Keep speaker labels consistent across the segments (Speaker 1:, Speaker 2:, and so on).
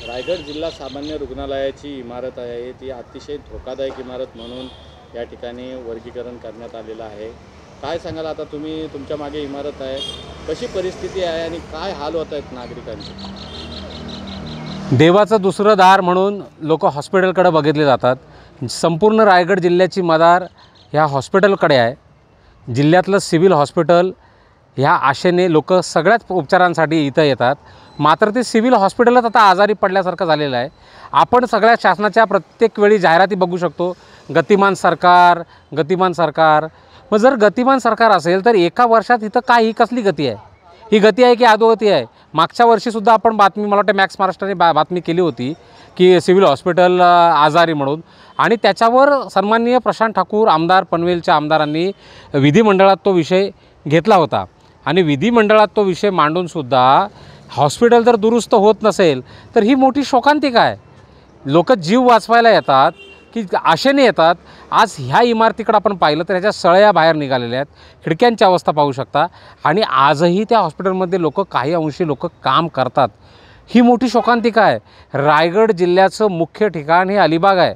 Speaker 1: रायगड जिल्हा सामान्य रुग्णालयाची इमारत आहे ती अतिशय धोकादायक इमारत म्हणून या ठिकाणी वर्गीकरण करण्यात आलेलं आहे। काय सांगाल आता तुम्ही? तुमच्या मागे इमारत आहे, कशी परिस्थिती आहे आणि काय हाल होत आहेत नागरिकांचे?
Speaker 2: देवाचं दुसरं दार म्हणून लोक हॉस्पिटलकडे बघितले जातात। संपूर्ण रायगड जिल्ह्याची मदार ह्या हॉस्पिटलकडे आहे। जिल्ह्यातलं सिव्हिल हॉस्पिटल ह्या आशेने लोक सगळ्याच उपचारांसाठी इथं येतात। मात्र ते सिव्हिल हॉस्पिटलच आता आजारी पडल्यासारखं झालेलं आहे। आपण सगळ्या शासनाच्या प्रत्येक वेळी जाहिराती बघू शकतो, गतिमान सरकार, गतिमान सरकार। मग जर गतिमान सरकार असेल तर एका वर्षात इथं काय ही कसली गती आहे? ही गती आहे की अधोगती आहे? मागच्या वर्षीसुद्धा आपण बातमी, मला वाटतं मॅक्स महाराष्ट्राने बातमी केली होती की सिव्हिल हॉस्पिटल आजारी म्हणून, आणि त्याच्यावर सन्माननीय प्रशांत ठाकूर आमदार, पनवेलच्या आमदारांनी विधिमंडळात तो विषय घेतला होता। आणि विधिमंडळात तो विषय मांडूनसुद्धा हॉस्पिटल जर दुरुस्त होत नसेल तर ही मोठी शोकांतिका आहे। लोक जीव वाचवायला येतात की आशेने येतात। आज ह्या इमारतीकडे आपण पाहिलं तर ह्याच्या सळया बाहेर निघालेल्या आहेत, खिडक्यांची अवस्था पाहू शकता, आणि आजही त्या हॉस्पिटलमध्ये लोक काही अंशी लोक काम करतात। ही मोठी शोकांतिका आहे। रायगड जिल्ह्याचं मुख्य ठिकाण हे अलिबाग आहे,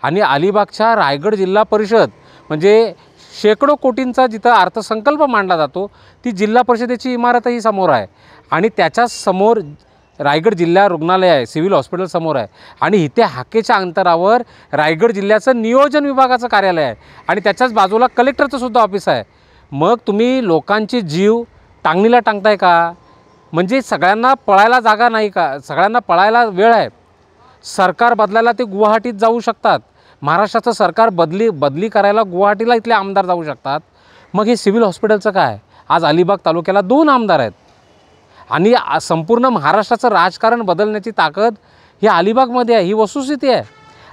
Speaker 2: आणि अलिबागच्या रायगड जिल्हा परिषद म्हणजे शेकडो कोटींचा जिथं अर्थसंकल्प मांडला जातो ती जिल्हा परिषदेची इमारतही समोर आहे, आणि त्याच्याच समोर रायगड जिल्हा रुग्णालय आहे, सिव्हिल हॉस्पिटल समोर आहे, आणि इथे हाकेच्या अंतरावर रायगड जिल्ह्याचं नियोजन विभागाचं कार्यालय आहे, आणि त्याच्याच बाजूला कलेक्टरचं सुद्धा ऑफिस आहे। मग तुम्ही लोकांचे जीव टांगणीला टांगताय का? म्हणजे सगळ्यांना पळायला जागा नाही का? सगळ्यांना पळायला वेळ आहे। सरकार बदलायला ते गुवाहाटीत जाऊ शकतात, महाराष्ट्राचं सरकार बदली करायला गुवाहाटीला इथले आमदार जाऊ शकतात। मग हे सिव्हिल हॉस्पिटलचं काय? आज अलिबाग तालुक्याला 2 आमदार आहेत, आणि संपूर्ण महाराष्ट्राचं राजकारण बदलण्याची ताकद ही अलिबागमध्ये आहे, ही वस्तुस्थिती आहे।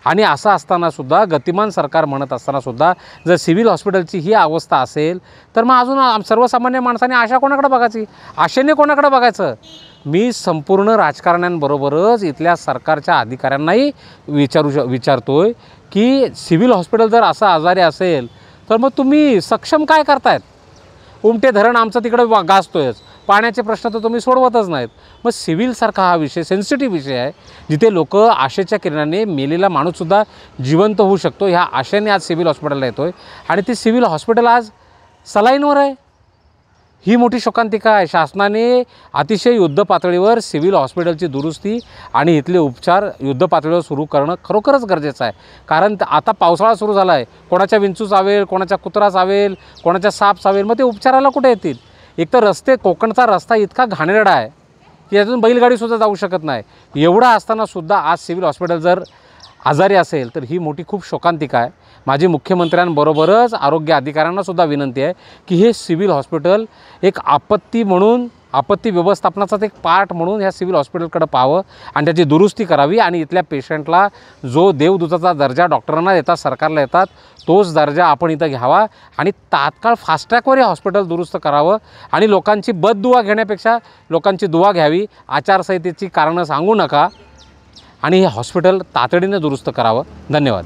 Speaker 2: आणि असं असतानासुद्धा, गतिमान सरकार म्हणत असतानासुद्धा जर सिव्हिल हॉस्पिटलची ही अवस्था असेल तर मग अजून सर्वसामान्य माणसाने आशा कोणाकडे बघायची? आशेने कोणाकडे बघायचं? मी संपूर्ण राजकारण्यांबरोबरच इथल्या सरकारच्या अधिकाऱ्यांनाही विचारतोय की सिव्हिल हॉस्पिटल जर असं आजारी असेल तर मग तुम्ही सक्षम काय करतायत? उमटे धरण आमचं तिकडे गाजतोयच, पाण्याचे प्रश्न तर तुम्ही सोडवतच नाहीत। मग सिव्हिलसारखा हा विषय सेन्सिटिव्ह विषय आहे, जिथे लोक आशेच्या किरणाने मेलेला माणूससुद्धा जिवंत होऊ शकतो, ह्या आशेने आज सिव्हिल हॉस्पिटलला येतो आहे, आणि ते सिव्हिल हॉस्पिटल आज सलाईनवर आहे। ही मोठी शोकांतिका आहे। शासनाने अतिशय युद्धपातळीवर सिव्हिल हॉस्पिटलची दुरुस्ती आणि इथले उपचार युद्धपातळीवर सुरू करणं खरोखरच गरजेचं आहे। कारण आता पावसाळा सुरू झाला आहे, कोणाच्या विंचू चावेल, कोणाच्या कुत्रा चावेल, कोणाच्या साप चावेल, मग ते उपचाराला कुठे येतील? एक तर रस्ते, कोकणचा रस्ता इतका घाणेरडा आहे की यातून बैलगाडीसुद्धा जाऊ शकत नाही। एवढा असतानासुद्धा आज सिव्हिल हॉस्पिटल जर आजारी असेल तर ही मोठी खूप शोकांतिका आहे। माझी मुख्यमंत्र्यांबरोबरच आरोग्य अधिकाऱ्यांनासुद्धा विनंती आहे की हे सिव्हिल हॉस्पिटल एक आपत्ती म्हणून, आपत्ती व्यवस्थापनाचाच एक पार्ट म्हणून ह्या सिव्हिल हॉस्पिटलकडे पाहावं, आणि त्याची दुरुस्ती करावी, आणि इथल्या पेशंटला जो देवदूताचा दर्जा डॉक्टरांना देतात, सरकारला येतात, तोच दर्जा आपण इथं घ्यावा, आणि तात्काळ फास्ट्रॅकवर हे हॉस्पिटल दुरुस्त करावं, आणि लोकांची बददुवा घेण्यापेक्षा लोकांची दुवा घ्यावी। आचारसंहितेची कारणं सांगू नका, आणि हे हॉस्पिटल तातडीने दुरुस्त करावं। धन्यवाद।